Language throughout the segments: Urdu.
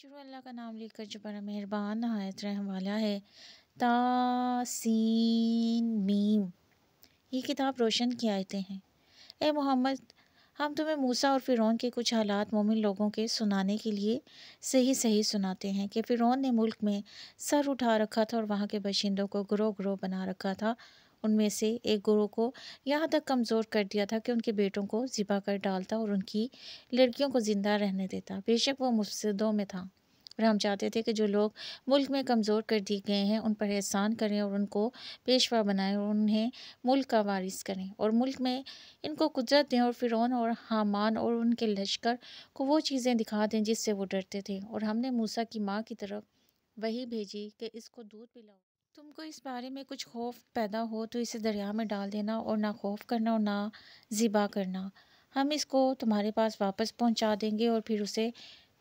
شروع اللہ کا نام لے کر جو بڑا مہربان نہایت رحم والا ہے۔ تاسین میم، یہ کتاب روشن کی آیتیں ہیں۔ اے محمد، ہم تمہیں موسیٰ اور فرعون کے کچھ حالات مومن لوگوں کے سنانے کے لیے صحیح صحیح سناتے ہیں کہ فرعون نے ملک میں سر اٹھا رکھا تھا اور وہاں کے باشندوں کو گروہ گروہ بنا رکھا تھا۔ ان میں سے ایک گروہ کو یہاں تک کمزور کر دیا تھا کہ ان کے بیٹوں کو ذبح کر ڈالتا اور ان کی لڑکیوں کو زندہ رہنے دیتا۔ بے شک وہ مفسدوں میں تھا، اور ہم چاہتے تھے کہ جو لوگ ملک میں کمزور کر دیے گئے ہیں ان پر احسان کریں اور ان کو پیشوا بنائیں اور انہیں ملک کا وارث کریں اور ملک میں ان کو قدرت دیں، اور فرعون اور حامان اور ان کے لشکر کو وہ چیزیں دکھا دیں جس سے وہ ڈرتے تھے۔ اور ہم نے موسیٰ کی ماں کی طرف وحی بھیجی کہ اس کو دودھ پلاؤ۔ تم کو اس بارے میں کچھ خوف پیدا ہو تو اسے دریا میں ڈال دینا، اور نہ خوف کرنا اور نہ ذبح کرنا۔ ہم اس کو تمہارے پاس واپس پہنچا دیں گے اور پھر اسے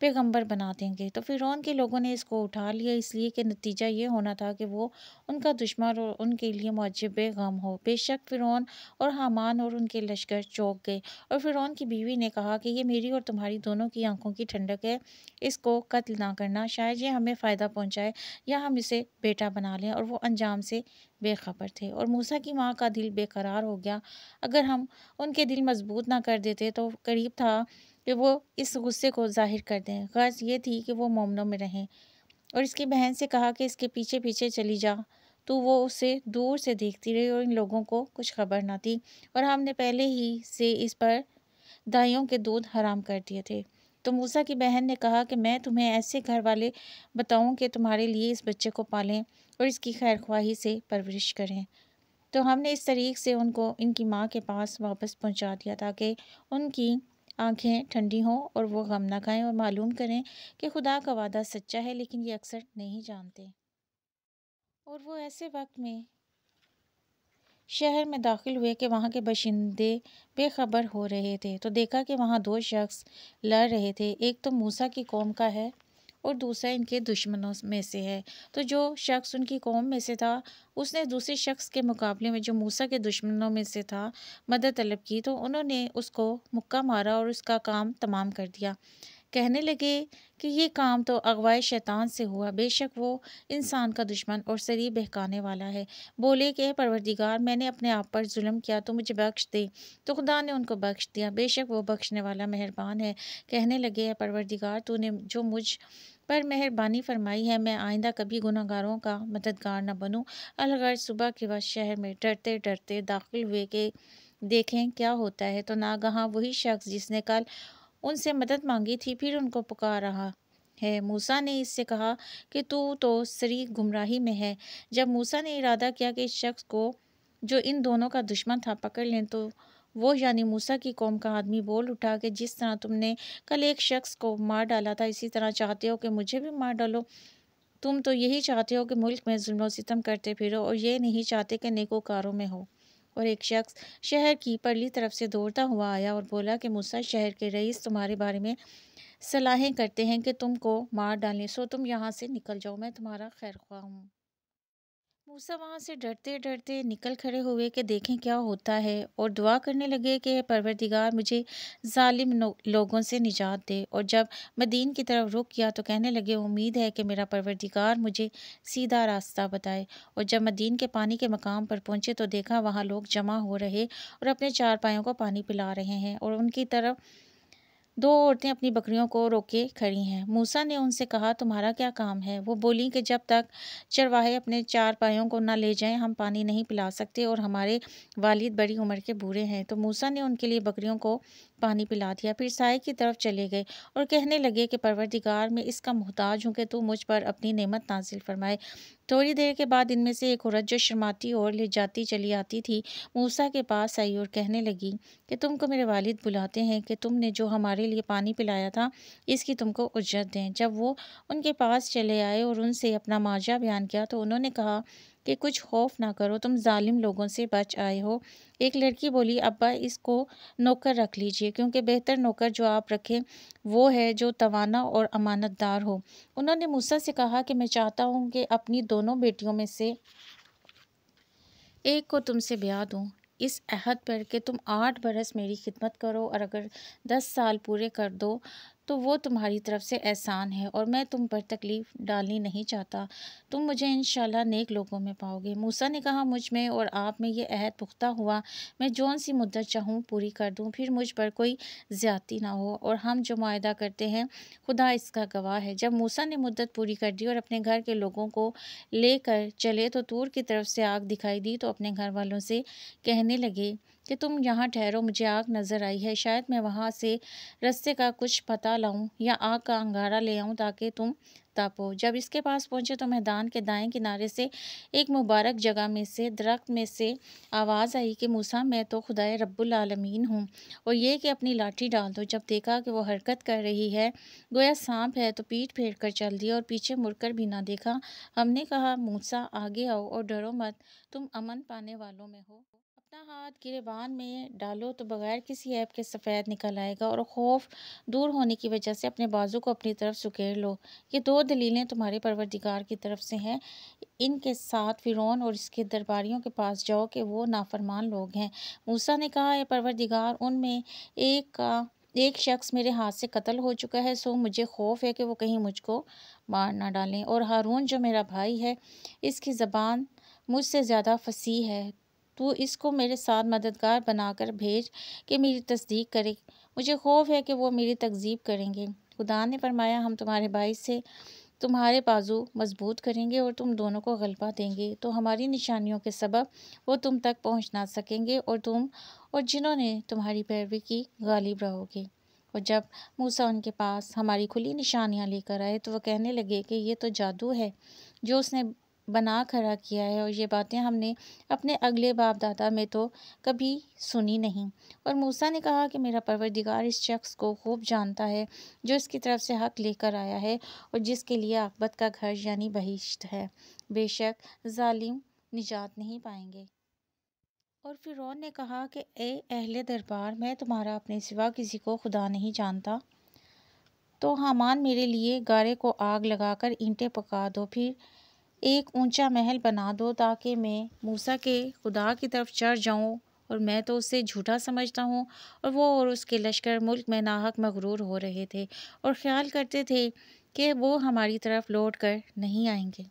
پیغمبر بنا دیں گے۔ تو فرعون کے لوگوں نے اس کو اٹھا لیا، اس لیے کہ نتیجہ یہ ہونا تھا کہ وہ ان کا دشمن اور ان کے لیے موجب غم ہو۔ بے شک فرعون اور حامان اور ان کے لشکر چونک گئے، اور فرعون کی بیوی نے کہا کہ یہ میری اور تمہاری دونوں کی آنکھوں کی ٹھنڈک ہے، اس کو قتل نہ کرنا، شاید یہ ہمیں فائدہ پہنچائے یا ہم اسے بیٹا بنا لیں۔ اور وہ انجام سے بے خبر تھے، اور موسیٰ کی ماں کا دل بے قرار ہو گیا۔ اگر ہم ان کے دل مضبوط نہ کر دیتے تو قریب تھا کہ وہ اس غصے کو ظاہر کر دیں۔ غرض یہ تھی کہ وہ مومنوں میں رہیں، اور اس کی بہن سے کہا کہ اس کے پیچھے پیچھے چلی جا۔ تو وہ اسے دور سے دیکھتی رہی، اور ان لوگوں کو کچھ خبر نہ تھی، اور ہم نے پہلے ہی سے اس پر دائیوں کے دودھ حرام کر دیے تھے۔ تو موسیٰ کی بہن نے کہا کہ میں تمہیں ایسے گھر والے بتاؤں کہ تمہارے لیے اس بچے کو پالیں اور اس کی خیر خواہی سے پرورش کریں۔ تو ہم نے اس طریق سے ان کو ان کی ماں کے پاس واپس پہنچا دیا تاکہ ان کی آنکھیں ٹھنڈی ہوں اور وہ غم نہ کھائیں اور معلوم کریں کہ خدا کا وعدہ سچا ہے، لیکن یہ اکثر نہیں جانتے۔ اور وہ ایسے وقت میں شہر میں داخل ہوئے کہ وہاں کے باشندے بے خبر ہو رہے تھے۔ تو دیکھا کہ وہاں دو شخص لڑ رہے تھے، ایک تو موسیٰ کی قوم کا ہے اور دوسرا ان کے دشمنوں میں سے ہے۔ تو جو شخص ان کی قوم میں سے تھا اس نے دوسرے شخص کے مقابلے میں جو موسیٰ کے دشمنوں میں سے تھا مدد طلب کی، تو انہوں نے اس کو مکہ مارا اور اس کا کام تمام کر دیا۔ کہنے لگے کہ یہ کام تو اغوائے شیطان سے ہوا، بے شک وہ انسان کا دشمن اور سری بہکانے والا ہے۔ بولے کہ اے پروردگار، میں نے اپنے آپ پر ظلم کیا تو مجھے بخش دے۔ تو خدا نے ان کو بخش دیا، بے شک وہ بخشنے والا مہربان ہے۔ کہنے لگے اے پروردگار، تو نے جو مجھ پر مہربانی فرمائی ہے، میں آئندہ کبھی گناہ گاروں کا مددگار نہ بنوں۔ الغرض صبح کے وقت شہر میں ڈرتے ڈرتے داخل ہوئے کہ دیکھیں کیا ہوتا ہے، تو ناگہاں وہی شخص جس نے کل ان سے مدد مانگی تھی پھر ان کو پکار رہا ہے۔ موسیٰ نے اس سے کہا کہ تو سری گمراہی میں ہے۔ جب موسیٰ نے ارادہ کیا کہ اس شخص کو جو ان دونوں کا دشمن تھا پکڑ لیں، تو وہ یعنی موسیٰ کی قوم کا آدمی بول اٹھا کہ جس طرح تم نے کل ایک شخص کو مار ڈالا تھا، اسی طرح چاہتے ہو کہ مجھے بھی مار ڈالو۔ تم تو یہی چاہتے ہو کہ ملک میں ظلم و ستم کرتے پھرو، اور یہ نہیں چاہتے کہ نیکوکاروں میں ہو۔ اور ایک شخص شہر کی پرلی طرف سے دوڑتا ہوا آیا اور بولا کہ موسیٰ شہر کے رئیس تمہارے بارے میں صلاحیں کرتے ہیں کہ تم کو مار ڈالیں، سو تم یہاں سے نکل جاؤ، میں تمہارا خیر خواہ ہوں۔ موسیٰ وہاں سے ڈرتے ڈرتے نکل کھڑے ہوئے کہ دیکھیں کیا ہوتا ہے، اور دعا کرنے لگے کہ اے پروردگار، مجھے ظالم لوگوں سے نجات دے۔ اور جب مدین کی طرف رخ کیا تو کہنے لگے امید ہے کہ میرا پروردگار مجھے سیدھا راستہ بتائے۔ اور جب مدین کے پانی کے مقام پر پہنچے تو دیکھا وہاں لوگ جمع ہو رہے اور اپنے چارپائیوں کو پانی پلا رہے ہیں، اور ان کی طرف دو عورتیں اپنی بکریوں کو روکے کھڑی ہیں۔ موسیٰ نے ان سے کہا تمہارا کیا کام ہے؟ وہ بولیں کہ جب تک چرواہے اپنے چارپائیوں کو نہ لے جائیں ہم پانی نہیں پلا سکتے، اور ہمارے والد بڑی عمر کے بوڑھے ہیں۔ تو موسیٰ نے ان کے لیے بکریوں کو پانی پلا دیا، پھر سائے کی طرف چلے گئے اور کہنے لگے کہ پروردگار، میں اس کا محتاج ہوں کہ تو مجھ پر اپنی نعمت نازل فرمائے۔ تھوڑی دیر کے بعد ان میں سے ایک عورت جو شرماتی اور لجاتی چلی آتی تھی موسیٰ کے پاس آئی اور کہنے لگی کہ تم کو میرے والد بلاتے ہیں کہ تم نے جو ہمارے لیے پانی پلایا تھا اس کی تم کو اجرت دیں۔ جب وہ ان کے پاس چلے آئے اور ان سے اپنا ماجرا بیان کیا تو انہوں نے کہا کہ کچھ خوف نہ کرو، تم ظالم لوگوں سے بچ آئے ہو۔ ایک لڑکی بولی ابا، اس کو نوکر رکھ لیجئے، کیونکہ بہتر نوکر جو آپ رکھیں وہ ہے جو توانا اور امانت دار ہو۔ انہوں نے موسیٰ سے کہا کہ میں چاہتا ہوں کہ اپنی دونوں بیٹیوں میں سے ایک کو تم سے بیاہ دوں، اس عہد پر کہ تم 8 برس میری خدمت کرو، اور اگر 10 سال پورے کر دو تو وہ تمہاری طرف سے احسان ہے اور میں تم پر تکلیف ڈالنی نہیں چاہتا۔ تم مجھے انشاءاللہ نیک لوگوں میں پاؤ گے۔ موسیٰ نے کہا مجھ میں اور آپ میں یہ عہد پختہ ہوا، میں جون سی مدت چاہوں پوری کر دوں، پھر مجھ پر کوئی زیادتی نہ ہو، اور ہم جو معاہدہ کرتے ہیں خدا اس کا گواہ ہے۔ جب موسیٰ نے مدت پوری کر دی اور اپنے گھر کے لوگوں کو لے کر چلے تو طور کی طرف سے آگ دکھائی دی، تو اپنے گھر والوں سے کہنے لگے کہ تم یہاں ٹھہرو، مجھے آگ نظر آئی ہے، شاید میں وہاں سے رستے کا کچھ پتہ لاؤں یا آگ کا انگارہ لے آؤں تاکہ تم تاپو۔ جب اس کے پاس پہنچے تو میدان کے دائیں کنارے سے ایک مبارک جگہ میں سے درخت میں سے آواز آئی کہ موسیٰ میں تو خدائے رب العالمین ہوں، اور یہ کہ اپنی لاٹھی ڈال دو۔ جب دیکھا کہ وہ حرکت کر رہی ہے گویا سانپ ہے تو پیٹ پھیر کر چل دیا اور پیچھے مڑ کر بھی نہ دیکھا۔ ہم نے کہا موسیٰ آگے آؤ اور ڈرو مت، تم امن پانے والوں میں ہو۔ اپنا ہاتھ گریبان میں ڈالو تو بغیر کسی عیب کے سفید نکل آئے گا، اور خوف دور ہونے کی وجہ سے اپنے بازو کو اپنی طرف سکیڑ لو۔ یہ دو دلیلیں تمہارے پروردگار کی طرف سے ہیں۔ ان کے ساتھ فرعون اور اس کے درباریوں کے پاس جاؤ کہ وہ نافرمان لوگ ہیں۔ موسیٰ نے کہا اے پروردگار، ان میں ایک شخص میرے ہاتھ سے قتل ہو چکا ہے، سو مجھے خوف ہے کہ وہ کہیں مجھ کو مار نہ ڈالیں، اور ہارون جو میرا بھائی ہے اس کی زبان مجھ سے زیادہ فصیح ہے، تو اس کو میرے ساتھ مددگار بنا کر بھیج کہ میری تصدیق کرے، مجھے خوف ہے کہ وہ میری تکذیب کریں گے۔ خدا نے فرمایا ہم تمہارے بھائی سے تمہارے بازو مضبوط کریں گے اور تم دونوں کو غلبہ دیں گے، تو ہماری نشانیوں کے سبب وہ تم تک پہنچ نہ سکیں گے، اور تم اور جنہوں نے تمہاری پیروی کی غالب رہو گے۔ اور جب موسیٰ ان کے پاس ہماری کھلی نشانیاں لے کر آئے تو وہ کہنے لگے کہ یہ تو جادو ہے جو اس نے بنا کھڑا کیا ہے، اور یہ باتیں ہم نے اپنے اگلے باپ دادا میں تو کبھی سنی نہیں۔ اور موسیٰ نے کہا کہ میرا پروردگار اس شخص کو خوب جانتا ہے جو اس کی طرف سے حق لے کر آیا ہے اور جس کے لیے عاقبت کا گھر یعنی بہشت ہے، بے شک ظالم نجات نہیں پائیں گے۔ اور فرعون نے کہا کہ اے اہل دربار، میں تمہارا اپنے سوا کسی کو خدا نہیں جانتا، تو حامان میرے لیے گارے کو آگ لگا کر اینٹیں پکا دو، پھر ایک اونچا محل بنا دو تاکہ میں موسیٰ کے خدا کی طرف چڑھ جاؤں، اور میں تو اسے جھوٹا سمجھتا ہوں، اور وہ اور اس کے لشکر ملک میں ناحق مغرور ہو رہے تھے اور خیال کرتے تھے کہ وہ ہماری طرف لوٹ کر نہیں آئیں گے۔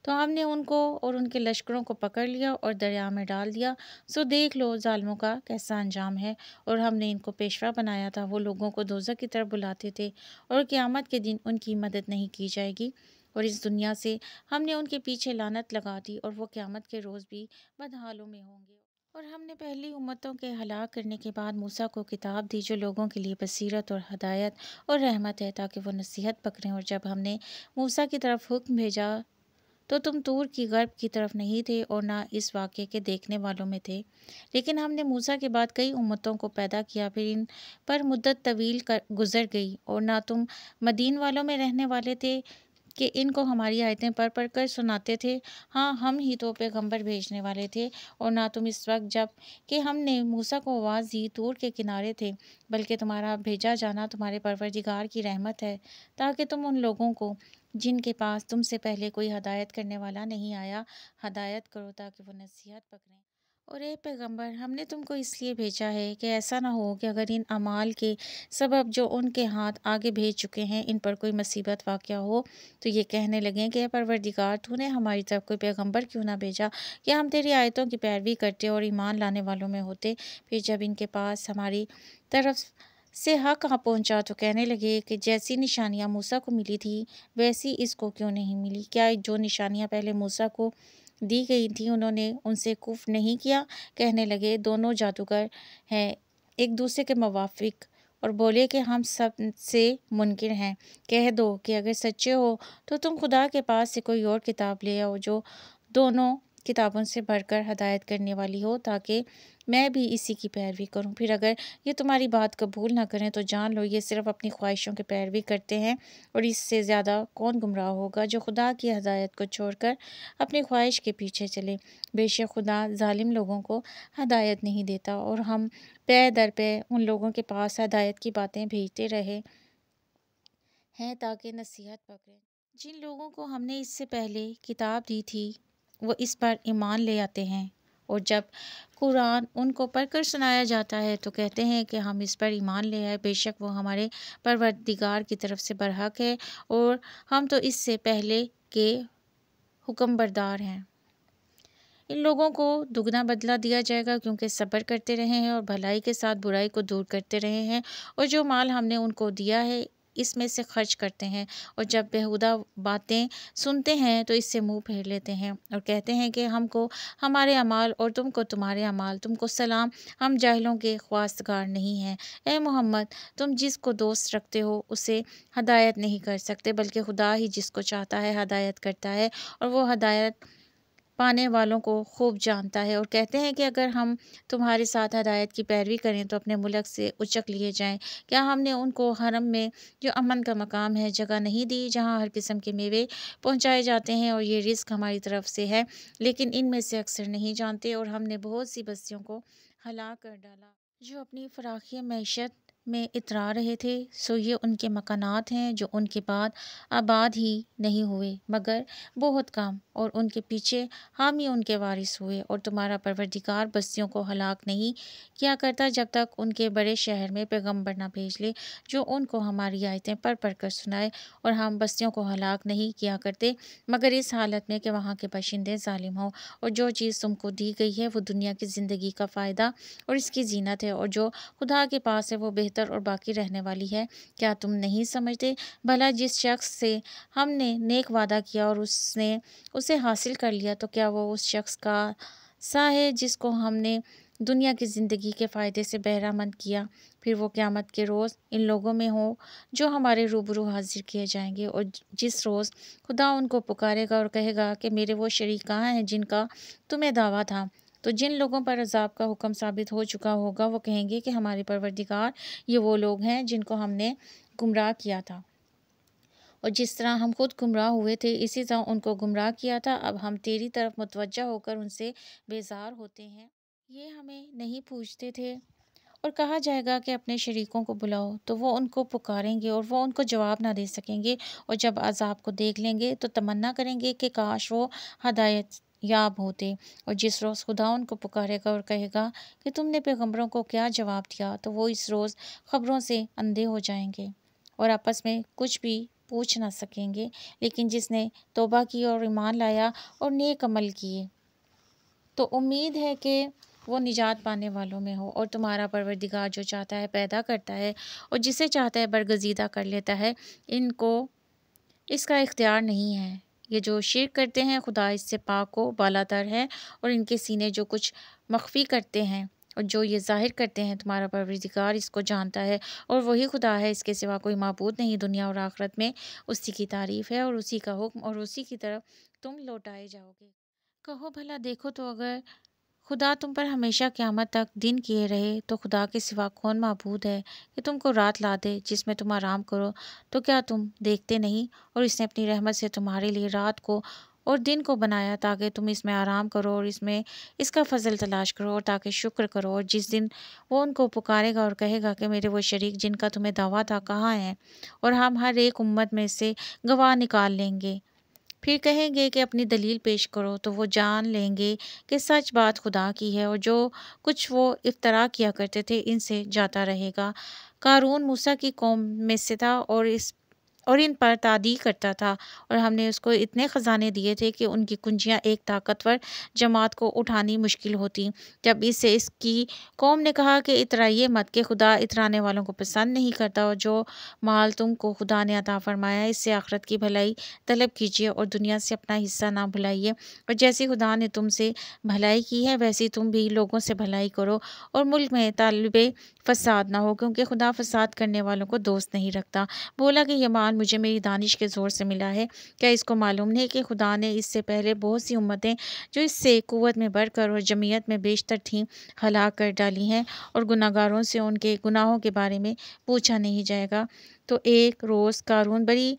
تو ہم نے ان کو اور ان کے لشکروں کو پکڑ لیا اور دریا میں ڈال دیا، سو دیکھ لو ظالموں کا کیسا انجام ہے۔ اور ہم نے ان کو پیشوا بنایا تھا، وہ لوگوں کو دوزخ کی طرف بلاتے تھے، اور قیامت کے دن ان کی مدد نہیں کی جائے گی، اور اس دنیا سے ہم نے ان کے پیچھے لعنت لگا دی، اور وہ قیامت کے روز بھی بدحالوں میں ہوں گے۔ اور ہم نے پہلی امتوں کے ہلاک کرنے کے بعد موسیٰ کو کتاب دی جو لوگوں کے لیے بصیرت اور ہدایت اور رحمت ہے تاکہ وہ نصیحت پکڑیں۔ اور جب ہم نے موسیٰ کی طرف حکم بھیجا تو تم طور کی غرب کی طرف نہیں تھے اور نہ اس واقعے کے دیکھنے والوں میں تھے، لیکن ہم نے موسیٰ کے بعد کئی امتوں کو پیدا کیا، پھر ان پر مدت طویل گزر گئی، اور نہ تم مدین والوں میں رہنے والے تھے کہ ان کو ہماری آیتیں پڑھ پڑھ کر سناتے تھے، ہاں ہم ہی تو پیغمبر بھیجنے والے تھے، اور نہ تم اس وقت جب کہ ہم نے موسیٰ کو آواز دی طور کے کنارے تھے، بلکہ تمہارا بھیجا جانا تمہارے پروردگار کی رحمت ہے تاکہ تم ان لوگوں کو جن کے پاس تم سے پہلے کوئی ہدایت کرنے والا نہیں آیا ہدایت کرو تاکہ وہ نصیحت پکڑیں۔ اور اے پیغمبر، ہم نے تم کو اس لیے بھیجا ہے کہ ایسا نہ ہو کہ اگر ان اعمال کے سبب جو ان کے ہاتھ آگے بھیج چکے ہیں ان پر کوئی مصیبت واقع ہو تو یہ کہنے لگیں کہ اے پروردگار، تو نے ہماری طرف کوئی پیغمبر کیوں نہ بھیجا کہ ہم تیری آیتوں کی پیروی کرتے اور ایمان لانے والوں میں ہوتے۔ پھر جب ان کے پاس ہماری طرف سے حق آ پہنچا تو کہنے لگے کہ جیسی نشانیاں موسیٰ کو ملی تھی ویسی اس کو کیوں نہیں ملی؟ کیا جو نشانیاں پہلے موسیٰ کو دی گئی تھیں انہوں نے ان سے کفر نہیں کیا؟ کہنے لگے دونوں جادوگر ہیں ایک دوسرے کے موافق، اور بولے کہ ہم سب سے منکر ہیں۔ کہہ دو کہ اگر سچے ہو تو تم خدا کے پاس سے کوئی اور کتاب لے آؤ جو دونوں کتابوں سے بڑھ کر ہدایت کرنے والی ہو تاکہ میں بھی اسی کی پیروی کروں۔ پھر اگر یہ تمہاری بات قبول نہ کریں تو جان لو یہ صرف اپنی خواہشوں کی پیروی کرتے ہیں، اور اس سے زیادہ کون گمراہ ہوگا جو خدا کی ہدایت کو چھوڑ کر اپنی خواہش کے پیچھے چلے۔ بے شک خدا ظالم لوگوں کو ہدایت نہیں دیتا، اور ہم پے در پے ان لوگوں کے پاس ہدایت کی باتیں بھیجتے رہے ہیں تاکہ نصیحت پکڑیں۔ جن لوگوں کو ہم نے اس سے پہلے کتاب دی تھی وہ اس پر ایمان لے آتے ہیں، اور جب قرآن ان کو پڑھ کر سنایا جاتا ہے تو کہتے ہیں کہ ہم اس پر ایمان لے آئے، بے شک وہ ہمارے پروردگار کی طرف سے برحق ہے اور ہم تو اس سے پہلے کے حکم بردار ہیں۔ ان لوگوں کو دگنا بدلہ دیا جائے گا کیونکہ صبر کرتے رہے ہیں اور بھلائی کے ساتھ برائی کو دور کرتے رہے ہیں، اور جو مال ہم نے ان کو دیا ہے اس میں سے خرچ کرتے ہیں، اور جب بیہودہ باتیں سنتے ہیں تو اس سے منہ پھیر لیتے ہیں اور کہتے ہیں کہ ہم کو ہمارے اعمال اور تم کو تمہارے اعمال، تم کو سلام، ہم جاہلوں کے خواستگار نہیں ہیں۔ اے محمد، تم جس کو دوست رکھتے ہو اسے ہدایت نہیں کر سکتے، بلکہ خدا ہی جس کو چاہتا ہے ہدایت کرتا ہے، اور وہ ہدایت پانے والوں کو خوب جانتا ہے۔ اور کہتے ہیں کہ اگر ہم تمہارے ساتھ ہدایت کی پیروی کریں تو اپنے ملک سے اچک لیے جائیں۔ کیا ہم نے ان کو حرم میں جو امن کا مقام ہے جگہ نہیں دی، جہاں ہر قسم کے میوے پہنچائے جاتے ہیں، اور یہ رزق ہماری طرف سے ہے، لیکن ان میں سے اکثر نہیں جانتے۔ اور ہم نے بہت سی بستیوں کو ہلاک کر ڈالا جو اپنی فراخی معیشت میں اترا رہے تھے، سو یہ ان کے مکانات ہیں جو ان کے بعد آباد ہی نہیں ہوئے مگر بہت کم، اور ان کے پیچھے ہم ہی ان کے وارث ہوئے۔ اور تمہارا پروردگار بستیوں کو ہلاک نہیں کیا کرتا جب تک ان کے بڑے شہر میں پیغمبر نہ بھیج لے جو ان کو ہماری آیتیں پڑھ پڑھ کر سنائے، اور ہم بستیوں کو ہلاک نہیں کیا کرتے مگر اس حالت میں کہ وہاں کے باشندے ظالم ہوں۔ اور جو چیز تم کو دی گئی ہے وہ دنیا کی زندگی کا فائدہ اور اس کی زینت ہے، اور جو خدا کے پاس ہے وہ بہتر اور باقی رہنے والی ہے۔ کیا تم نہیں سمجھتے؟ بھلا جس شخص سے ہم نے نیک وعدہ کیا اور اس نے اسے حاصل کر لیا تو کیا وہ اس شخص کا سا ہے جس کو ہم نے دنیا کی زندگی کے فائدے سے بہرہ مند کیا؟ پھر وہ قیامت کے روز ان لوگوں میں ہو جو ہمارے روبرو حاضر کیے جائیں گے، اور جس روز خدا ان کو پکارے گا اور کہے گا کہ میرے وہ شریک کہاں ہیں جن کا تمہیں دعویٰ تھا، تو جن لوگوں پر عذاب کا حکم ثابت ہو چکا ہوگا وہ کہیں گے کہ ہمارے پروردگار، یہ وہ لوگ ہیں جن کو ہم نے گمراہ کیا تھا، اور جس طرح ہم خود گمراہ ہوئے تھے اسی طرح ان کو گمراہ کیا تھا، اب ہم تیری طرف متوجہ ہو کر ان سے بیزار ہوتے ہیں۔ یہ ہمیں نہیں پوچھتے تھے۔ اور کہا جائے گا کہ اپنے شریکوں کو بلاؤ تو وہ ان کو پکاریں گے اور وہ ان کو جواب نہ دے سکیں گے، اور جب عذاب کو دیکھ لیں گے تو تمنا کریں گے کہ کاش وہ ہدایت یاب ہوتے۔ اور جس روز خدا ان کو پکارے گا اور کہے گا کہ تم نے پیغمبروں کو کیا جواب دیا، تو وہ اس روز خبروں سے اندھے ہو جائیں گے اور آپس میں کچھ بھی پوچھ نہ سکیں گے، لیکن جس نے توبہ کی اور ایمان لایا اور نیک عمل کیے تو امید ہے کہ وہ نجات پانے والوں میں ہو۔ اور تمہارا پروردگار جو چاہتا ہے پیدا کرتا ہے اور جسے چاہتا ہے برگزیدہ کر لیتا ہے، ان کو اس کا اختیار نہیں ہے۔ یہ جو شرک کرتے ہیں خدا اس سے پاک و بالا تر ہے، اور ان کے سینے جو کچھ مخفی کرتے ہیں اور جو یہ ظاہر کرتے ہیں تمہارا پروردگار اس کو جانتا ہے، اور وہی خدا ہے، اس کے سوا کوئی معبود نہیں۔ دنیا اور آخرت میں اسی کی تعریف ہے اور اسی کا حکم اور اسی کی طرف تم لوٹائے جاؤ گے۔ کہو بھلا دیکھو تو اگر خدا تم پر ہمیشہ قیامت تک دن کیے رہے تو خدا کے سوا کون معبود ہے کہ تم کو رات لا دے جس میں تم آرام کرو، تو کیا تم دیکھتے نہیں؟ اور اس نے اپنی رحمت سے تمہارے لیے رات کو اور دن کو بنایا تاکہ تم اس میں آرام کرو اور اس میں اس کا فضل تلاش کرو اور تاکہ شکر کرو۔ اور جس دن وہ ان کو پکارے گا اور کہے گا کہ میرے وہ شریک جن کا تمہیں دعویٰ تھا کہاں ہیں، اور ہم ہر ایک امت میں سے گواہ نکال لیں گے، پھر کہیں گے کہ اپنی دلیل پیش کرو، تو وہ جان لیں گے کہ سچ بات خدا کی ہے، اور جو کچھ وہ افترا کیا کرتے تھے ان سے جاتا رہے گا۔ قارون موسیٰ کی قوم میں سے تھا اور ان پر تعدی کرتا تھا، اور ہم نے اس کو اتنے خزانے دیے تھے کہ ان کی کنجیاں ایک طاقتور جماعت کو اٹھانی مشکل ہوتی۔ جب اس سے اس کی قوم نے کہا کہ اترائیے مت، کہ خدا اترانے والوں کو پسند نہیں کرتا، اور جو مال تم کو خدا نے عطا فرمایا اس سے آخرت کی بھلائی طلب کیجیے اور دنیا سے اپنا حصہ نہ بھلائیے، اور جیسی خدا نے تم سے بھلائی کی ہے ویسی تم بھی لوگوں سے بھلائی کرو، اور ملک میں طالب فساد نہ ہو، کیونکہ خدا فساد کرنے والوں کو دوست نہیں رکھتا۔ بولا کہ یہ مال مجھے میری دانش کے زور سے ملا ہے، کیا اس کو معلوم نہیں کہ خدا نے اس سے پہلے بہت سی امتیں جو اس سے قوت میں بڑھ کر اور جمعیت میں بیشتر تھیں ہلاک کر ڈالی ہیں، اور گناہگاروں سے ان کے گناہوں کے بارے میں پوچھا نہیں جائے گا۔ تو ایک روز قارون بڑی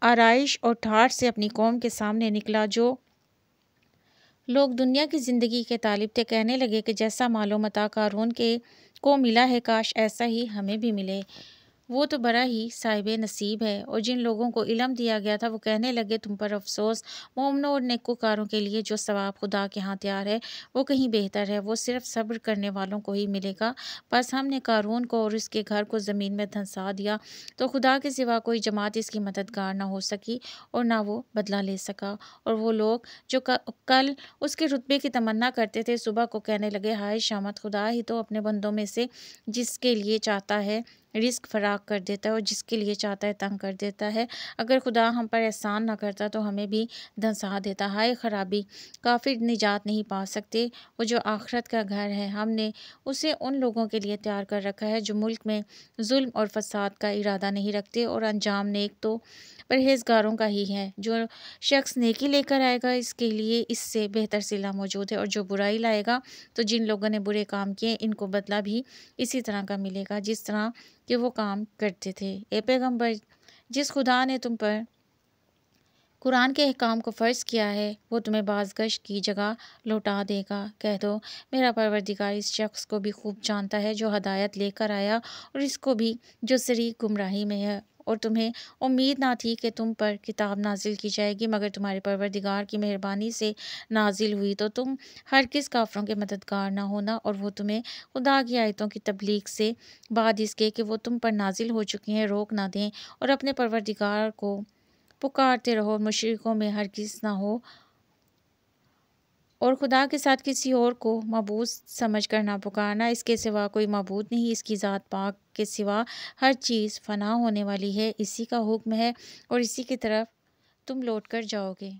آرائش اور ٹھاٹھ سے اپنی قوم کے سامنے نکلا۔ جو لوگ دنیا کی زندگی کے طالب تھے کہنے لگے کہ جیسا مال و متاع قارون کو ملا ہے کاش ایسا ہی ہمیں بھی ملے۔ وہ تو بڑا ہی صاحب نصیب ہے۔ اور جن لوگوں کو علم دیا گیا تھا وہ کہنے لگے تم پر افسوس، مومنوں اور نیکوکاروں کے لیے جو ثواب خدا کے ہاں تیار ہے وہ کہیں بہتر ہے، وہ صرف صبر کرنے والوں کو ہی ملے گا۔ بس ہم نے قارون کو اور اس کے گھر کو زمین میں دھنسا دیا تو خدا کے سوا کوئی جماعت اس کی مددگار نہ ہو سکی اور نہ وہ بدلہ لے سکا۔ اور وہ لوگ جو کل اس کے رتبے کی تمنا کرتے تھے صبح کو کہنے لگے ہائے شامت، خدا ہی تو اپنے بندوں میں سے جس کے لیے چاہتا ہے رزق فراخ کر دیتا ہے اور جس کے لیے چاہتا ہے تنگ کر دیتا ہے۔ اگر خدا ہم پر احسان نہ کرتا تو ہمیں بھی دھنسا دیتا۔ ہائے خرابی، کافر نجات نہیں پا سکتے۔ وہ جو آخرت کا گھر ہے ہم نے اسے ان لوگوں کے لیے تیار کر رکھا ہے جو ملک میں ظلم اور فساد کا ارادہ نہیں رکھتے، اور انجام نیک تو پرہیزگاروں کا ہی ہے۔ جو شخص نیکی لے کر آئے گا اس کے لیے اس سے بہتر صلہ موجود ہے، اور جو برائی لائے گا تو جن لوگوں نے برے کام کیے ان کو بدلہ بھی اسی طرح کا ملے گا جس طرح کہ وہ کام کرتے تھے۔ اے پیغمبر، جس خدا نے تم پر قرآن کے احکام کو فرض کیا ہے وہ تمہیں بازگشت کی جگہ لوٹا دے گا۔ کہہ دو میرا پروردگار اس شخص کو بھی خوب جانتا ہے جو ہدایت لے کر آیا اور اس کو بھی جو صریح گمراہی میں ہے، اور تمہیں امید نہ تھی کہ تم پر کتاب نازل کی جائے گی مگر تمہارے پروردگار کی مہربانی سے نازل ہوئی، تو تم ہرگز کافروں کے مددگار نہ ہونا، اور وہ تمہیں خدا کی آیتوں کی تبلیغ سے بعد اس کے کہ وہ تم پر نازل ہو چکی ہیں روک نہ دیں، اور اپنے پروردگار کو پکارتے رہو، مشرکوں میں ہرگز نہ ہو اور خدا کے ساتھ کسی اور کو معبود سمجھ کر نہ پکارنا۔ اس کے سوا کوئی معبود نہیں، اس کی ذات پاک کے سوا ہر چیز فنا ہونے والی ہے، اسی کا حکم ہے اور اسی کی طرف تم لوٹ کر جاؤ گے۔